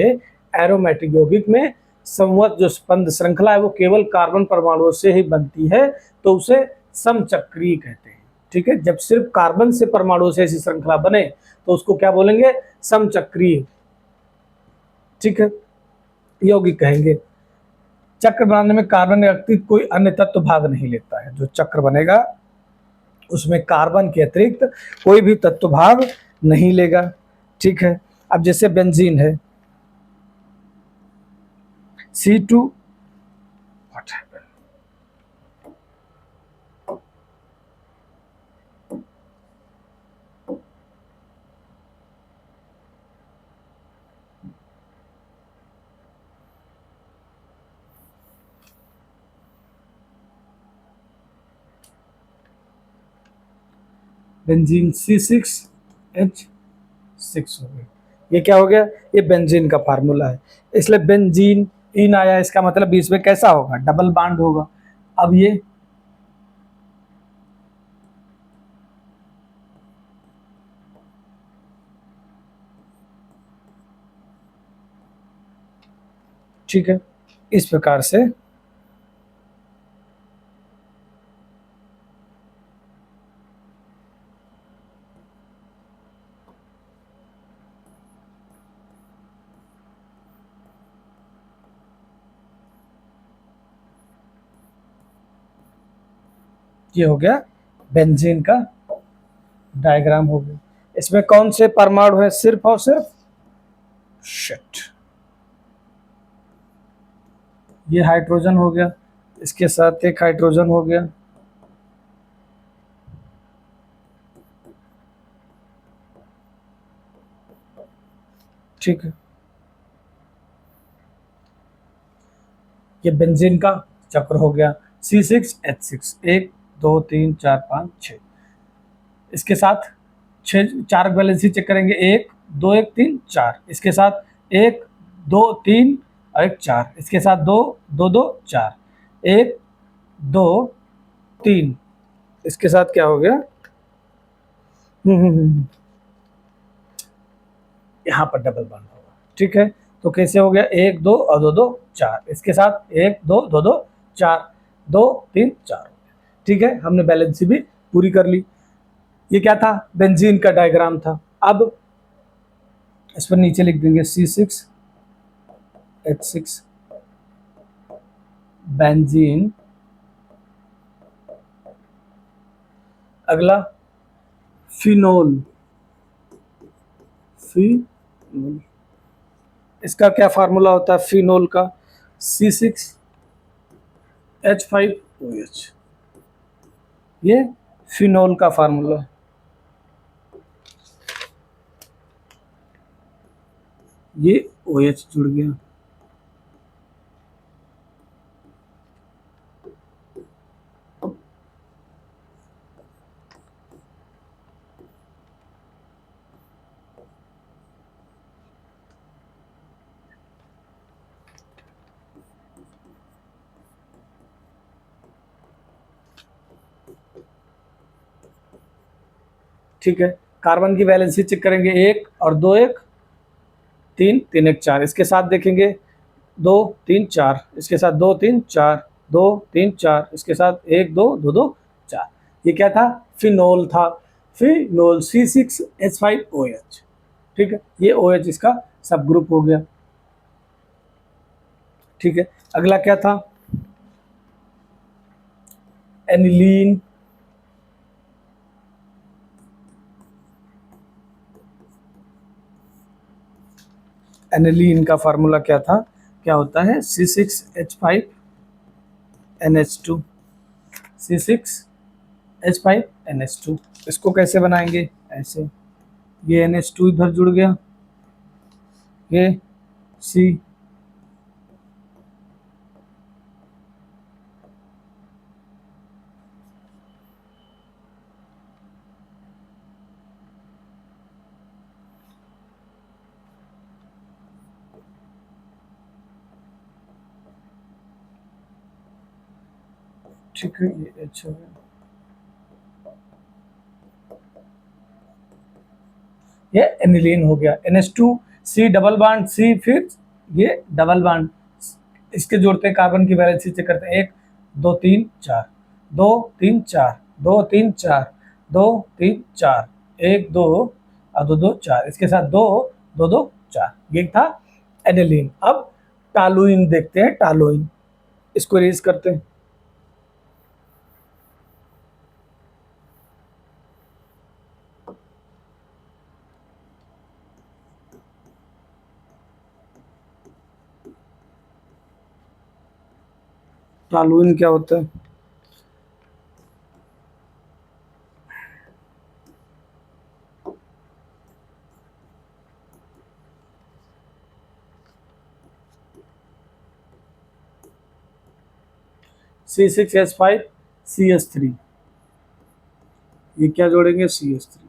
Speaker 1: एरोमेटिक यौगिक में संवहन जो स्पंद श्रृंखला है वो केवल कार्बन परमाणुओं से ही बनती है, तो उसे समचक्रीय कहते हैं। ठीक है, जब सिर्फ कार्बन से परमाणुओं से ऐसी श्रृंखला बने तो उसको क्या बोलेंगे? समचक्रीय। ठीक है, यौगिक कहेंगे। चक्र बनाने में कार्बन के अतिरिक्त कोई अन्य तत्व भाग नहीं लेता है। जो चक्र बनेगा उसमें कार्बन के अतिरिक्त कोई भी तत्व भाग नहीं लेगा। ठीक है, अब जैसे बेंजीन है C2, what happened? Benzene C6H6 हो गया। ये क्या हो गया? ये बेंजीन का फार्मूला है, इसलिए बेंजीन इन आया, इसका मतलब बीच में कैसा होगा? डबल बॉन्ड होगा। अब ये ठीक है, इस प्रकार से ये हो गया बेंजीन का डायग्राम हो गया। इसमें कौन से परमाणु है? सिर्फ और सिर्फ शिट, ये हाइड्रोजन हो गया, इसके साथ एक हाइड्रोजन हो गया। ठीक है, ये बेंजीन का चक्र हो गया C6H6, 1 2 3 4 5 6। इसके साथ 4 वैलेंसी चेक करेंगे, 1 2 1 3 4। इसके साथ 1 2 3 और 1 4। इसके साथ 2 2 2 4, 1 2 3। इसके साथ क्या हो गया? यहाँ पर डबल बॉन्ड होगा। ठीक है, तो कैसे हो गया? 1 2 और 2 2 4। इसके साथ 1 2 2 2 4, 2 3 4 हो गया। ठीक है, हमने बैलेंसी भी पूरी कर ली। ये क्या था? बेंजीन का डायग्राम था। अब इस पर नीचे लिख देंगे C6H6 बेंजीन। अगला फिनोल। फिनोल, इसका क्या फार्मूला होता है फिनोल का? C6H5OH। ये फिनोल का फार्मूला है। ये OH जुड़ गया। ठीक है, कार्बन की वैलेंसी चेक करेंगे, 1 और 2 1 3 3 1 4। इसके साथ देखेंगे 2 3 4। इसके साथ 2 3 4 2 3 4। इसके साथ 1 2 2 2 4। ये क्या था? फिनोल था। Phenol C6H5OH। ठीक है, ये OH इसका सब ग्रुप हो गया। ठीक है, अगला क्या था? एनिलीन। एनिलीन का फार्मूला क्या था, क्या होता है, C6H5NH2, C6H5NH2। इसको कैसे बनाएंगे, ऐसे, ये NH2 इधर जुड़ गया, ये C, ठीक है, ये H हो गया, ये एनिलीन हो गया। NH2 C डबल बाड C, फिर ये डबल बाड, इसके जोड़ते हैं, कार्बन की वैलेंसी चेक करते हैं, 1 2 3 4, 2 3 4, 2 3 4, 2 3 4, 1 2 और 2 2 4, इसके साथ 2 2 2 4, ये था एनिलीन। अब टालुइन देखते हैं, टालुइन, इसको रेज करते हैं। टालुइन क्या होता है, C6H5CH3, ये क्या जोड़ेंगे, CH3,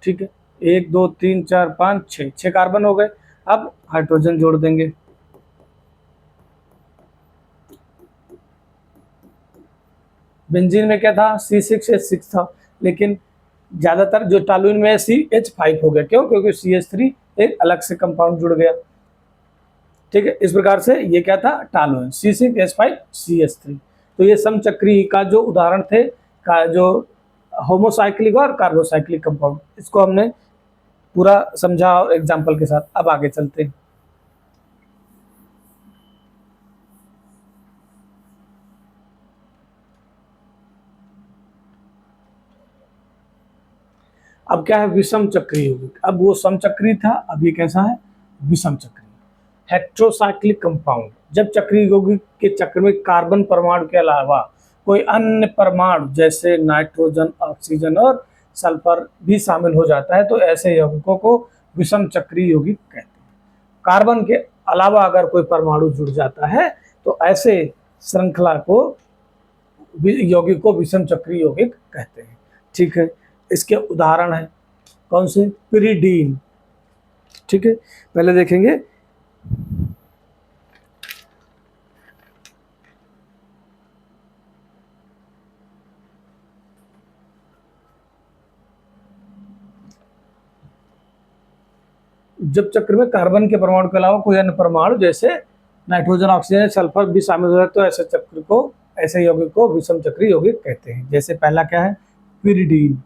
Speaker 1: ठीक है, 1 2 3 4 5 6, 6 कार्बन हो गए। अब हाइड्रोजन जोड़ देंगे, बेंजीन में क्या था, C6H6 था, लेकिन ज्यादातर जो टालुइन में CH5 हो गया, क्यों, क्योंकि CH3 एक अलग से कंपाउंड जुड़ गया, ठीक है। इस प्रकार से ये क्या था, टालुइन, C6H5CH3। तो ये समचक्री का जो उदाहरण थे, का जो होमोसाइक्लिक और कार्बोसाइक्लिक कंपाउंड, इसको हमने पूरा समझा एग्जाम्पल के साथ। अब आगे चलते हैं। अब क्या है, विषम चक्री यौगिक। अब वो समचक्री था, अब ये कैसा है, विषम चक्री, हेट्रोसाइक्लिक कंपाउंड। जब चक्रीय यौगिक के चक्र में कार्बन परमाणु के अलावा कोई अन्य परमाणु जैसे नाइट्रोजन, ऑक्सीजन और सल्फर भी शामिल हो जाता है, तो ऐसे यौगिकों को विषम चक्रीय यौगिक कहते हैं। कार्बन के अलावा अगर कोई परमाणु जुड़ जाता है, तो ऐसे श्रृंखला को, यौगिक को विषम चक्रीय यौगिक कहते हैं, ठीक है। इसके उदाहरण है कौन से, पिरिडीन, ठीक है। पहले देखेंगे, जब चक्र में कार्बन के परमाणु के अलावा कोई अन्य परमाणु जैसे नाइट्रोजन, ऑक्सीजन, सल्फर भी शामिल हो जाए, तो ऐसे चक्र को, ऐसे यौगिक को विषम चक्रीय यौगिक कहते हैं। जैसे पहला क्या है, पिरिडीन,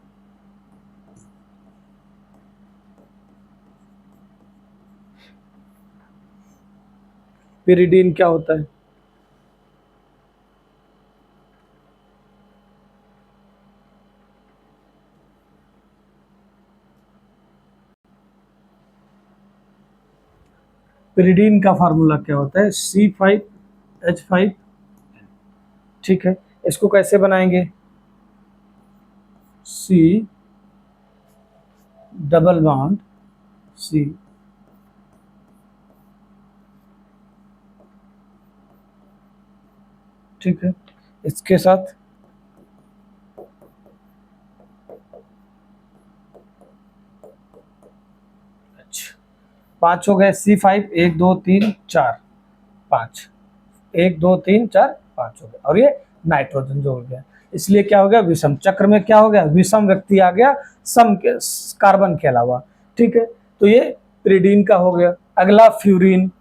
Speaker 1: पिरिडीन क्या होता है, पिरिडीन का फार्मूला क्या होता है, C5H5, ठीक है। इसको कैसे बनाएंगे, C डबल बॉन्ड C, ठीक है। इसके साथ अच्छा 5 हो गए, C5, 1 2 3 4 5, 1 2 3 4 5 हो गया, और ये नाइट्रोजन जोड़ गया, इसलिए क्या हो गया, विषम। चक्र में क्या हो गया, विषम व्यक्ति आ गया, सम के, कार्बन के अलावा, ठीक है। तो ये पिरिडीन का हो गया। अगला फ्यूरिन,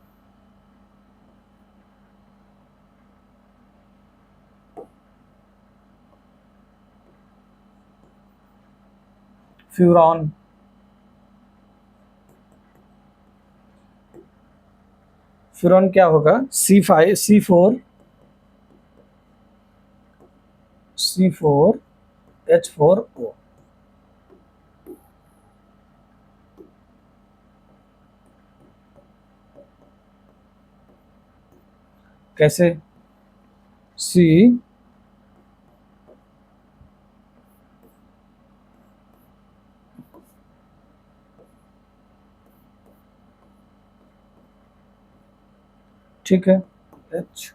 Speaker 1: फ्यूरॉन, फ्यूरॉन क्या होगा, C5 C4 C4H4O। कैसे? C ठीक है, H,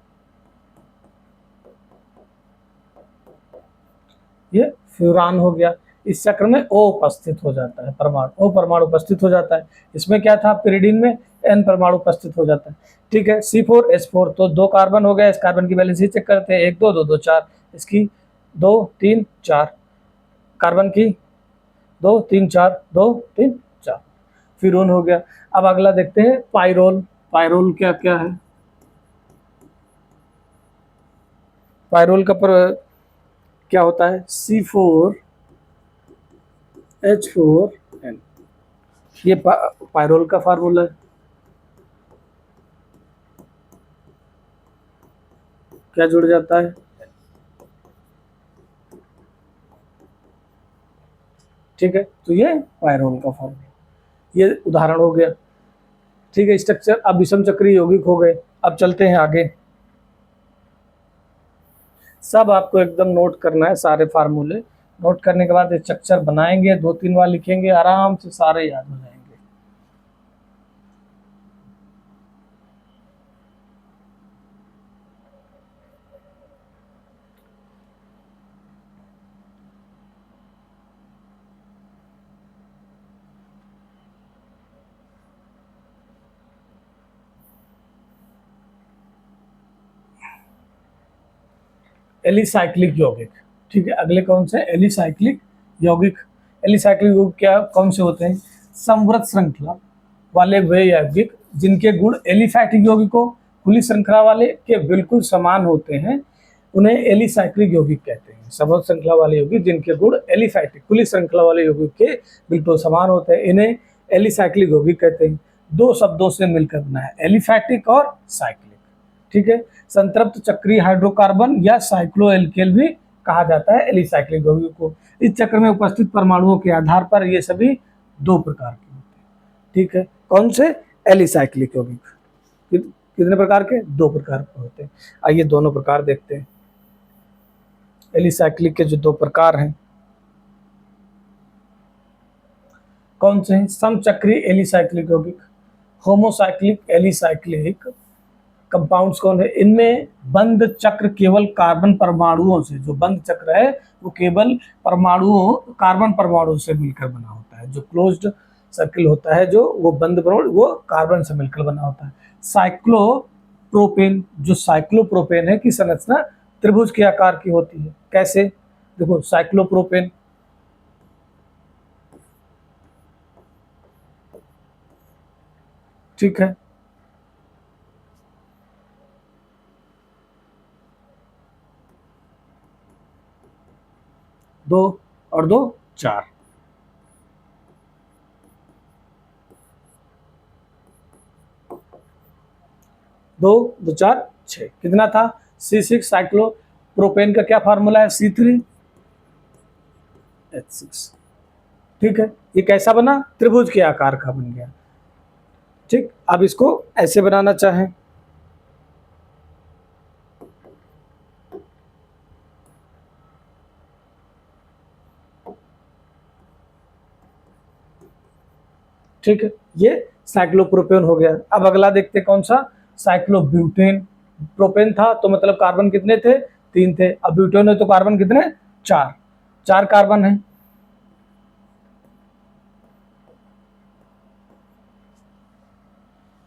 Speaker 1: ये फ्यूरान हो गया। इस चक्र में O उपस्थित हो जाता है, परमाणु, O परमाणु उपस्थित हो जाता है। इसमें क्या था, pyridine में N परमाणु उपस्थित हो जाता है। ठीक है, C4H4, तो 2 कार्बन हो गया। इस कार्बन की वैलेंसी चेक करते हैं, 1 2 2 2 4, इसकी 2 3 4, कार्बन की 2 3 4 2 3 4, फ्यूरोन हो गया। अब अगला देखते हैं पाइरोल। पाइरोल क्या क्या है? पाइरोल का क्या होता है? C4H4N, ये पाइरोल का फार्मूला है। क्या जुड़ जाता है? ठीक है, तो ये पाइरोल का फार्मूला, ये उदाहरण हो गया। ठीक है, स्ट्रक्चर अब विषम चक्रीय यौगिक हो गए। अब चलते हैं आगे। सब आपको एकदम नोट करना है, सारे फार्मूले नोट करने के बाद स्ट्रक्चर बनाएंगे, 2 3 बार लिखेंगे, आराम से सारे याद हो जाएंगे। एलिसाइक्लिक यौगिक। ठीक है, अगले कौन से? एलिसाइक्लिक यौगिक। एलिसाइक्लिक यौगिक क्या, कौन से होते हैं? समवृत्त श्रृंखला वाले वे यौगिक जिनके गुण एलिफैटिक यौगिकों, खुली श्रृंखला वाले के बिल्कुल समान होते हैं, उन्हें एलिसाइक्लिक यौगिक कहते हैं। समवृत्त श्रृंखला वाले यौगिक जिनके गुण एलिफैटिक, खुली श्रृंखला वाले यौगिक के बिल्कुल समान होते हैं, इन्हें एलिसाइक्लिक यौगिक कहते हैं। 2 शब्दों से मिलकर बना है, एलिफैटिक और साइक्लिक। ठीक है, संतृप्त चक्रीय हाइड्रोकार्बन या साइक्लोएल्केल भी कहा जाता है एलिसाइक्लिक यौगिक को। इस चक्र में उपस्थित परमाणुओं के आधार पर ये सभी 2 प्रकार के होते हैं। ठीक है, कौन से? एलिसाइक्लिक यौगिक। कितने प्रकार के? 2 प्रकार के होते हैं। आइए दोनों प्रकार देखते हैं। एलिसाइक्लिक के जो 2 प्रकार हैं, कौन से हैं? समचक्रीय एलिसाइक्लिक यौगिक, होमोसाइक्लिक एलिसाइक्लिक कंपाउंड्स कौन है? इनमें बंद चक्र केवल कार्बन परमाणुओं से, जो बंद चक्र है वो केवल परमाणुओं, कार्बन परमाणु से मिलकर बना होता है। जो क्लोज्ड सर्किल होता है, जो वो बंद परमाणु, वो कार्बन से मिलकर बना होता है। साइक्लोप्रोपेन, जो साइक्लोप्रोपेन है की संरचना त्रिभुज के आकार की होती है। कैसे? देखो, साइक्लोप्रोपेन ठीक है, दो और 2 4, 2 2 4 6, कितना था? C6 साइक्लोप्रोपेन का क्या फार्मूला है? C3H6। ठीक है, ये कैसा बना? त्रिभुज के आकार का बन गया। ठीक, अब इसको ऐसे बनाना चाहें, ठीक है, ये साइक्लोप्रोपेन हो गया। अब अगला देखते कौन सा? साइक्लोब्यूटेन। प्रोपेन था तो मतलब कार्बन कितने थे? 3 थे। अब ब्यूटेन है तो कार्बन कितने? 4, 4 कार्बन है।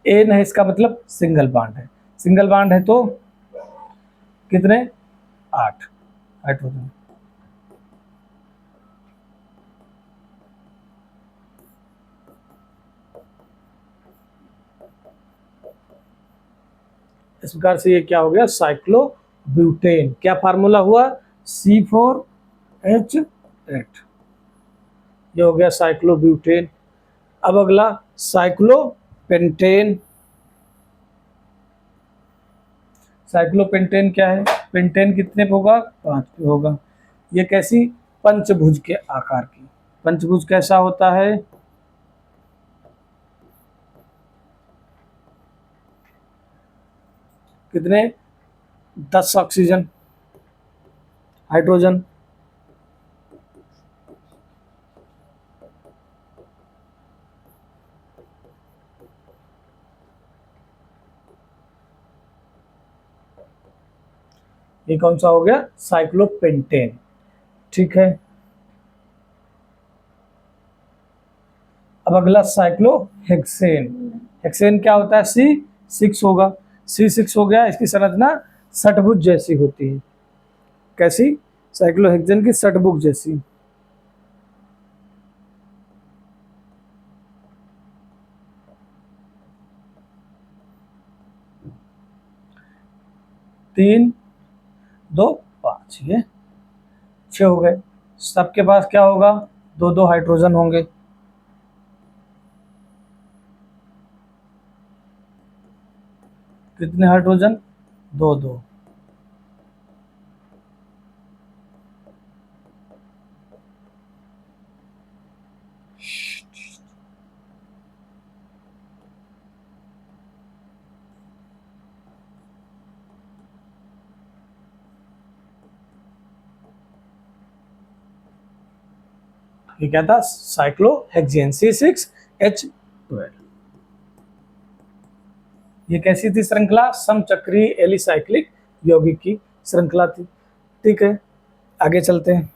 Speaker 1: एन है, इसका मतलब सिंगल बॉन्ड है। सिंगल बॉन्ड है तो कितने? 8 हाइड्रोजन। इस प्रकार से ये क्या हो गया? साइक्लोब्यूटेन। क्या फार्मूला हुआ? C4H8, ये हो गया साइक्लोब्यूटेन। अब अगला साइक्लोपेंटेन। साइक्लोपेंटेन क्या है? पेंटेन कितने पे होगा? 5 पे होगा। ये कैसी, पंचभुज के आकार की। पंचभुज कैसा होता है, कितने, 10 ऑक्सीजन, हाइड्रोजन, ये कौन सा हो गया, साइक्लोपेंटेन। ठीक है, अब अगला साइक्लोहेक्सेन। हेक्सेन क्या होता है, C6 होगा। C6 हो गया, इसकी संरचना षटभुज जैसी होती है। कैसी, साइक्लोहेक्सेन की षटभुज जैसी। तीन, दो, पांच, ये 6 हो गए। सबके पास क्या होगा, दो दो हाइड्रोजन होंगे। कितने हाइड्रोजन, दो दो। ये क्या था, साइक्लोहेक्सेन C6H12। ये कैसी थी श्रृंखला, समचक्रीय एलिसाइक्लिक यौगिक की श्रृंखला थी। ठीक है, आगे चलते हैं।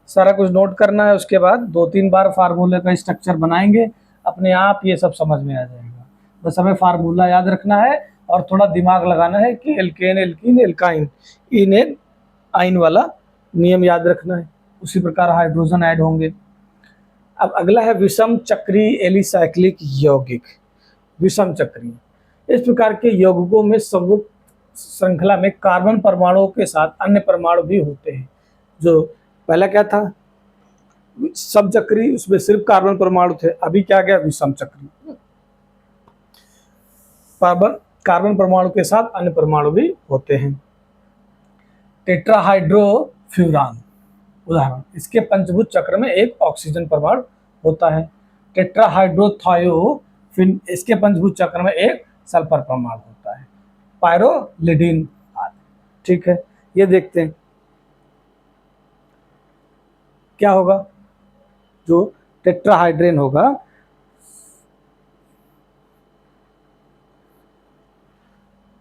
Speaker 1: सारा कुछ नोट करना है, उसके बाद 2-3 बार फार्मूले का स्ट्रक्चर बनाएंगे, अपने आप ये सब समझ में आ जाएगा। बस हमें फार्मूला याद रखना है और थोड़ा दिमाग लगाना है कि एल्केन, एल्कीन, एल्काइन, इनेन, आइन वाला नियम याद रखना है। उसी प्रकार हाइड्रोजन ऐड होंगे। अब अगला है विषम चक्रीय एलिसाइक्लिक यौगिक। विषम चक्रीय, इस प्रकार के यौगिकों में संयुक्त श्रृंखला में कार्बन परमाणुओं के साथ अन्य परमाणु भी होते हैं। जो पहला क्या था, समचक्रीय, उसमें सिर्फ कार्बन परमाणु थे। अभी क्या गया, विषम चक्रीय, कार्बन परमाणु के साथ अन्य परमाणु भी होते हैं। टेट्राहाइड्रोफ्यूरान उदाहरण, इसके पंचभुज चक्र में एक ऑक्सीजन परमाणु होता है। टेट्राहाइड्रोथायोफिन, इसके पंचभुज चक्र में एक सल्फर परमाणु होता है। पायरोलिडिन आदि। ठीक है, ये देखते हैं क्या होगा। जो टेट्राहाइड्रेन होगा,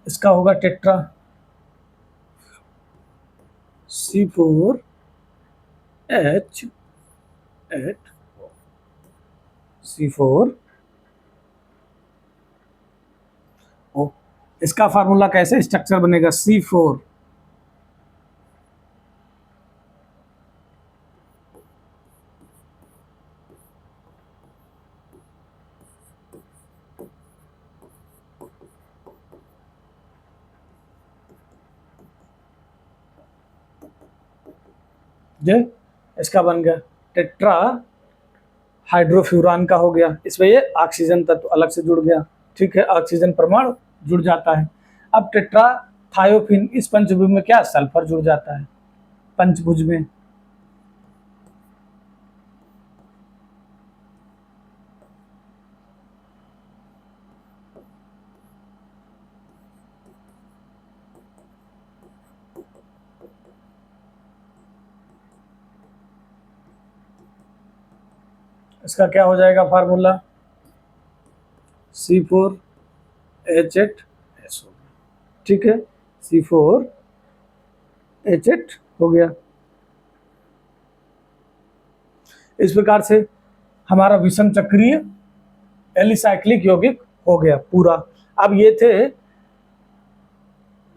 Speaker 1: इसका होगा टेट्रा, C4H8, C4O। इसका फार्मूला कैसे स्ट्रक्चर बनेगा, C4, ये इसका बन गया टेट्रा हाइड्रोफ्यूरान का हो गया। इसमें ये ऑक्सीजन तत्व अलग से जुड़ गया। ठीक है, ऑक्सीजन परमाणु जुड़ जाता है। अब टेट्रा थायोफिन, इस पंचभुज में क्या, सल्फर जुड़ जाता है पंचभुज में। इसका क्या हो जाएगा फार्मूला, C4H8S हो गया। ठीक है, C4H8 हो गया। इस प्रकार से हमारा विषम चक्रीय एलिसाइक्लिक यौगिक हो गया पूरा। अब ये थे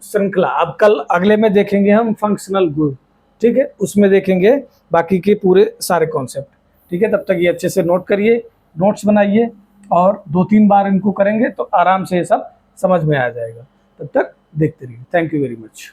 Speaker 1: श्रृंखला। अब कल अगले में देखेंगे हम फंक्शनल ग्रुप। ठीक है, उसमें देखेंगे बाकी के पूरे सारे कॉन्सेप्ट। ठीक है, तब तक ये अच्छे से नोट करिए, नोट्स बनाइए, और 2-3 बार इनको करेंगे तो आराम से ये सब समझ में आ जाएगा। तब तक देखते रहिए। Thank you very much.